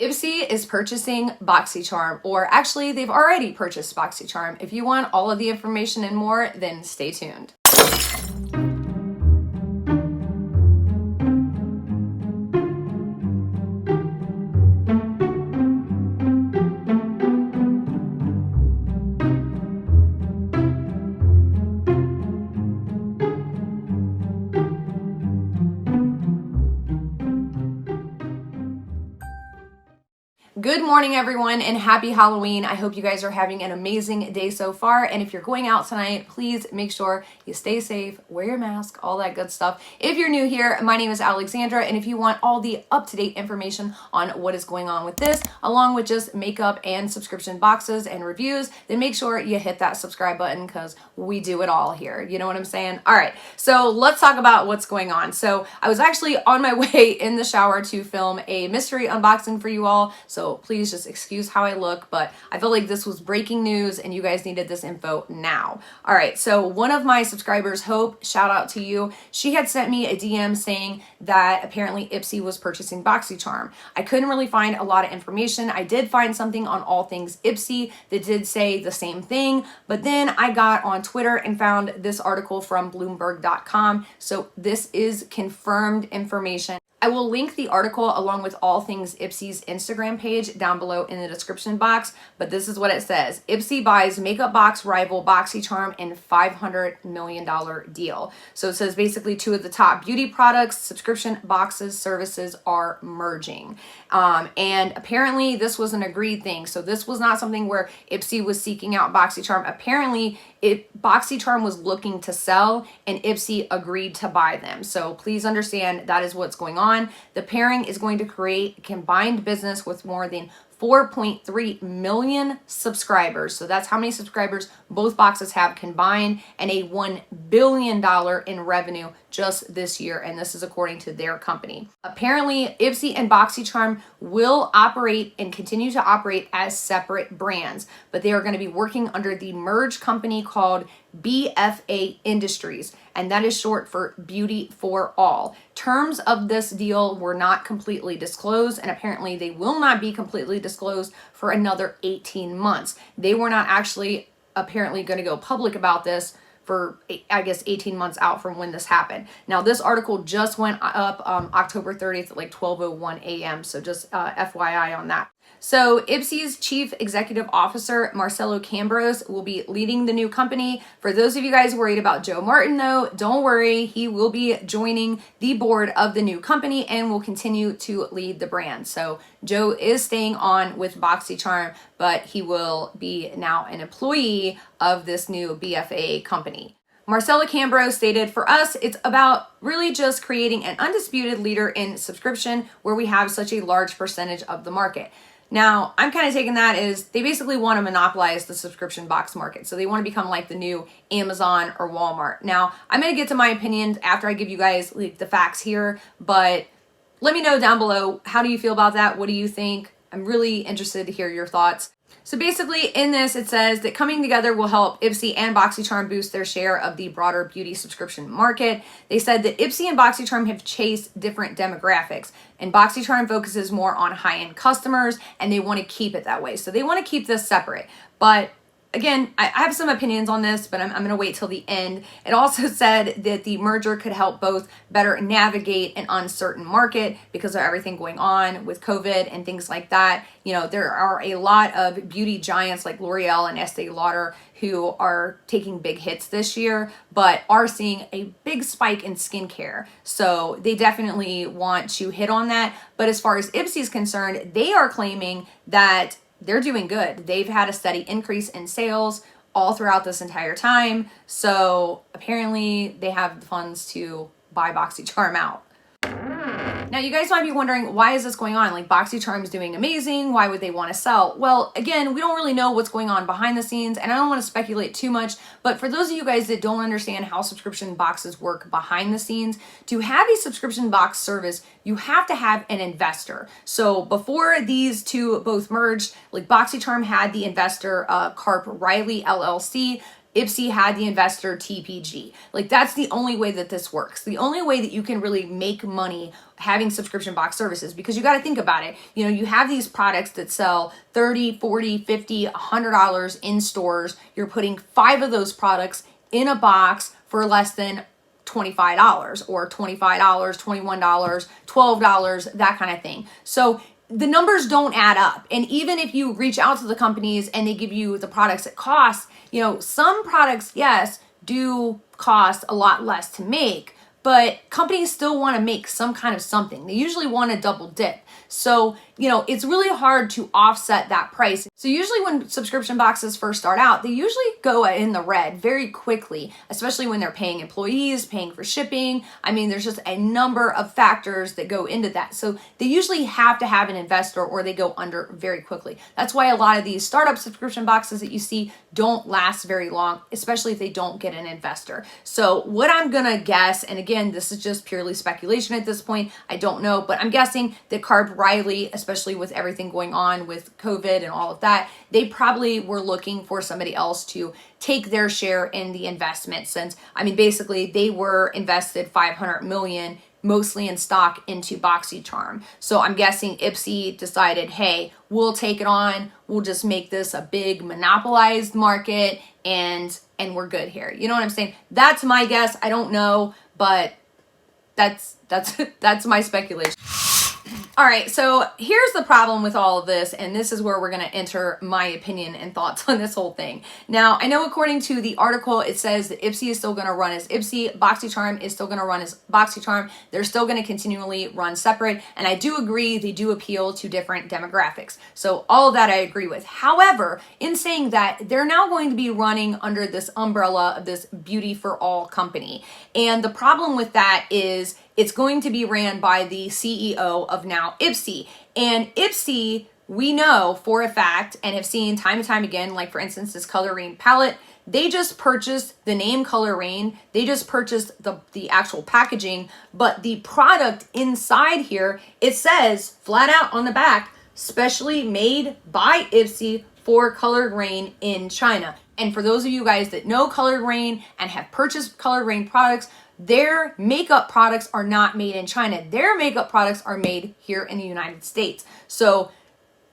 Ipsy is purchasing Boxycharm, or actually they've already purchased Boxycharm. If you want all of the information and more, then stay tuned. Good morning, everyone, and happy Halloween. I hope you guys are having an amazing day so far. And if you're going out tonight, please make sure you stay safe, wear your mask, all that good stuff. If you're new here, my name is Alexandra, and if you want all the up-to-date information on what is going on with this, along with just makeup and subscription boxes and reviews, then make sure you hit that subscribe button because we do it all here. You know what I'm saying? All right, so let's talk about what's going on. So I was actually on my way in the shower to film a mystery unboxing for you all. So please just excuse how I look, but I felt like this was breaking news and you guys needed this info now. All right, so one of my subscribers, Hope, shout out to you. She had sent me a DM saying that apparently Ipsy was purchasing Boxycharm. I couldn't really find a lot of information. I did find something on All Things Ipsy that did say the same thing, but then I got on Twitter and found this article from Bloomberg.com. So this is confirmed information. I will link the article along with All Things Ipsy's Instagram page down below in the description box, but this is what it says. Ipsy buys makeup box rival Boxycharm in $500 million deal. So it says basically two of the top beauty products, subscription boxes, services are merging. And apparently this was an agreed thing. So this was not something where Ipsy was seeking out Boxycharm. Apparently Boxycharm was looking to sell and Ipsy agreed to buy them. So please understand that is what's going on. The pairing is going to create a combined business with more than 4.3 million subscribers. So that's how many subscribers both boxes have combined, and a $1 billion in revenue just this year. And this is according to their company. Apparently, Ipsy and Boxycharm will operate and continue to operate as separate brands, but they are going to be working under the merged company called BFA Industries, and that is short for Beauty for All. Terms of this deal were not completely disclosed, and apparently they will not be completely disclosed for another 18 months. They were not actually apparently going to go public about this for, I guess, 18 months out from when this happened. Now, this article just went up October 30th at like 12:01 a.m., so just FYI on that. So Ipsy's Chief Executive Officer, Marcelo Cambros, will be leading the new company. For those of you guys worried about Joe Martin, though, don't worry. He will be joining the board of the new company and will continue to lead the brand. So Joe is staying on with Boxycharm, but he will be now an employee of this new BFA company. Marcelo Cambros stated, "For us, it's about really just creating an undisputed leader in subscription where we have such a large percentage of the market." Now, I'm kind of taking that as they basically want to monopolize the subscription box market. So they want to become like the new Amazon or Walmart. Now, I'm going to get to my opinions after I give you guys like the facts here, but let me know down below, how do you feel about that? What do you think? I'm really interested to hear your thoughts. So basically in this, it says that coming together will help Ipsy and Boxycharm boost their share of the broader beauty subscription market. They said that Ipsy and Boxycharm have chased different demographics, and Boxycharm focuses more on high-end customers, and they want to keep it that way. So they want to keep this separate. But again, I have some opinions on this, but I'm going to wait till the end. It also said that the merger could help both better navigate an uncertain market because of everything going on with COVID and things like that. You know, there are a lot of beauty giants like L'Oreal and Estee Lauder who are taking big hits this year, but are seeing a big spike in skincare. So they definitely want to hit on that. But as far as Ipsy is concerned, they are claiming that they're doing good. They've had a steady increase in sales all throughout this entire time. So apparently they have the funds to buy Boxycharm out. Now, you guys might be wondering, why is this going on? Like, Boxycharm is doing amazing. Why would they want to sell? Well, again, we don't really know what's going on behind the scenes, and I don't want to speculate too much, but for those of you guys that don't understand how subscription boxes work behind the scenes, to have a subscription box service, you have to have an investor. So before these two both merged, like Boxycharm had the investor, Carp Riley LLC. Ipsy had the investor TPG. Like, that's the only way that this works. The only way that you can really make money having subscription box services, because you got to think about it. You know, you have these products that sell $30, $40, $50, $100 in stores. You're putting 5 of those products in a box for less than $25 or $25, $21, $12, that kind of thing. So the numbers don't add up. And even if you reach out to the companies and they give you the products at cost, you know, some products, yes, do cost a lot less to make, but companies still want to make some kind of something. They usually want to double dip. So, you know, it's really hard to offset that price. So usually when subscription boxes first start out, they usually go in the red very quickly, especially when they're paying employees, paying for shipping. I mean, there's just a number of factors that go into that. So they usually have to have an investor or they go under very quickly. That's why a lot of these startup subscription boxes that you see don't last very long, especially if they don't get an investor. So what I'm gonna guess, and again, this is just purely speculation at this point, I don't know, but I'm guessing that Carb Riley, especially with everything going on with COVID and all of that, they probably were looking for somebody else to take their share in the investment, since, I mean, basically they were invested $500 million mostly in stock into Boxycharm. So I'm guessing Ipsy decided, hey, we'll take it on, we'll just make this a big monopolized market, and we're good here. You know what I'm saying? That's my guess. I don't know, but that's my speculation. All right, so here's the problem with all of this, and this is where we're going to enter my opinion and thoughts on this whole thing. Now, I know according to the article, it says that Ipsy is still going to run as Ipsy, Boxycharm is still going to run as Boxycharm. They're still going to continually run separate, and I do agree they do appeal to different demographics. So all of that I agree with. However, in saying that, they're now going to be running under this umbrella of this Beauty for All company. And the problem with that is it's going to be ran by the CEO of now Ipsy. And Ipsy, we know for a fact and have seen time and time again, like for instance, this Color Rain palette, they just purchased the name Color Rain. They just purchased the actual packaging, but the product inside here, it says flat out on the back, specially made by Ipsy for Colored Rain in China. And for those of you guys that know Colored Rain and have purchased Colored Rain products, their makeup products are not made in China. Their makeup products are made here in the United States. So,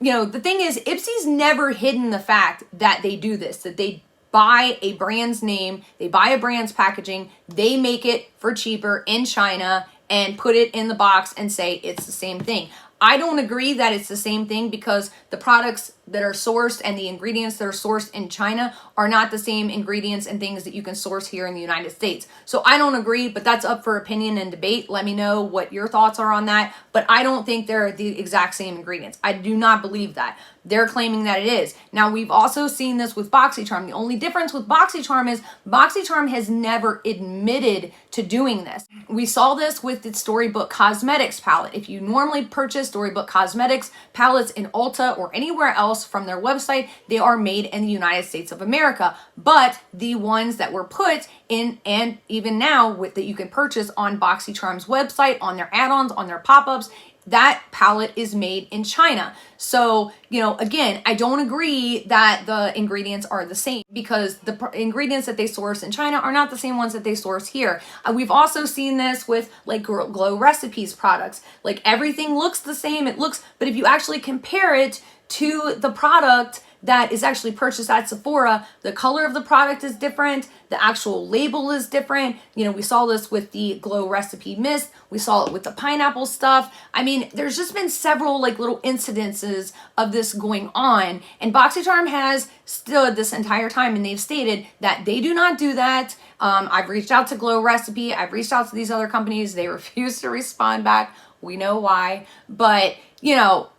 you know, the thing is, Ipsy's never hidden the fact that they do this, that they buy a brand's name, they buy a brand's packaging, they make it for cheaper in China and put it in the box and say it's the same thing. I don't agree that it's the same thing, because the products that are sourced and the ingredients that are sourced in China are not the same ingredients and things that you can source here in the United States. So I don't agree, but that's up for opinion and debate. Let me know what your thoughts are on that. But I don't think they're the exact same ingredients. I do not believe that. They're claiming that it is. Now, we've also seen this with Boxycharm. The only difference with Boxycharm is Boxycharm has never admitted to doing this. We saw this with the Storybook Cosmetics palette. If you normally purchase Storybook Cosmetics palettes in Ulta or anywhere else from their website, they are made in the United States of America. But the ones that were put in, and even now that you can purchase on Boxycharm's website, on their add-ons, on their pop-ups, that palette is made in China. So, you know, again, I don't agree that the ingredients are the same, because the ingredients that they source in China are not the same ones that they source here. We've also seen this with like Glow Recipes products. Like, everything looks the same. But if you actually compare it to the product that is actually purchased at Sephora, the color of the product is different, the actual label is different. You know, we saw this with the Glow Recipe Mist, we saw it with the pineapple stuff. I mean, there's just been several like little incidences of this going on, and Boxycharm has stood this entire time, and they've stated that they do not do that. I've reached out to Glow Recipe, I've reached out to these other companies, they refuse to respond back. We know why, but you know,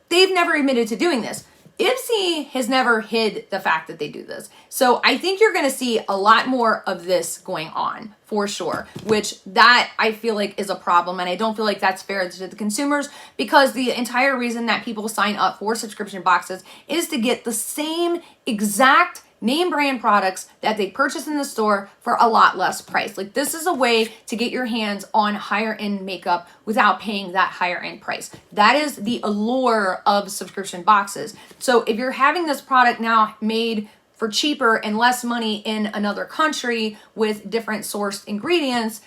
they've never admitted to doing this. Ipsy has never hid the fact that they do this. So I think you're going to see a lot more of this going on for sure, which that I feel like is a problem. And I don't feel like that's fair to the consumers, because the entire reason that people sign up for subscription boxes is to get the same exact name brand products that they purchase in the store for a lot less price. Like, this is a way to get your hands on higher end makeup without paying that higher end price. That is the allure of subscription boxes. So if you're having this product now made for cheaper and less money in another country with different sourced ingredients,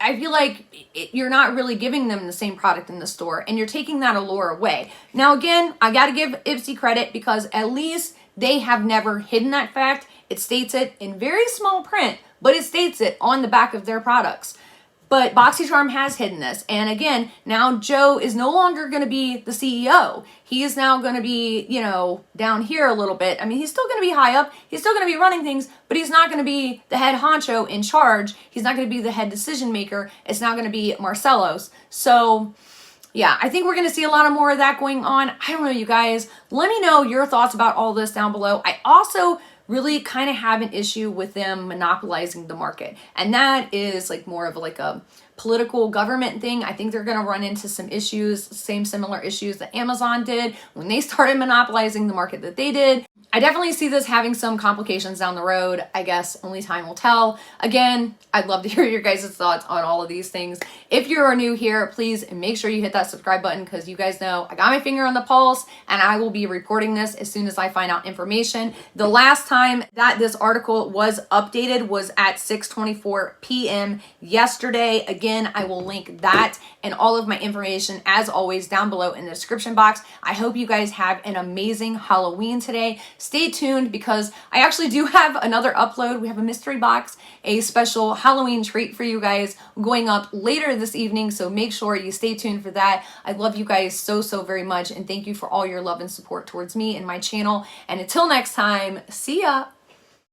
I feel like you're not really giving them the same product in the store, and you're taking that allure away. Now, again, I got to give Ipsy credit because at least they have never hidden that fact. It states it in very small print, but it states it on the back of their products. But Boxycharm has hidden this. And again, now Joe is no longer going to be the CEO. He is now going to be, you know, down here a little bit. I mean, he's still going to be high up. He's still going to be running things, but he's not going to be the head honcho in charge. He's not going to be the head decision maker. It's now going to be Marcelo's. So yeah, I think we're going to see a lot more of that going on. I don't know, you guys. Let me know your thoughts about all this down below. I also really kind of have an issue with them monopolizing the market. And that is like more of like a political government thing. I think they're going to run into some issues, similar issues that Amazon did when they started monopolizing the market that they did. I definitely see this having some complications down the road. I guess only time will tell. Again, I'd love to hear your guys' thoughts on all of these things. If you're new here, please make sure you hit that subscribe button because you guys know I got my finger on the pulse and I will be reporting this as soon as I find out information. The last time that this article was updated was at 6:24 p.m. yesterday. Again, I will link that and all of my information as always down below in the description box. I hope you guys have an amazing Halloween today. Stay tuned because I actually do have another upload. We have a mystery box, a special Halloween treat for you guys going up later this evening. So make sure you stay tuned for that. I love you guys so very much. And thank you for all your love and support towards me and my channel. And until next time, see ya.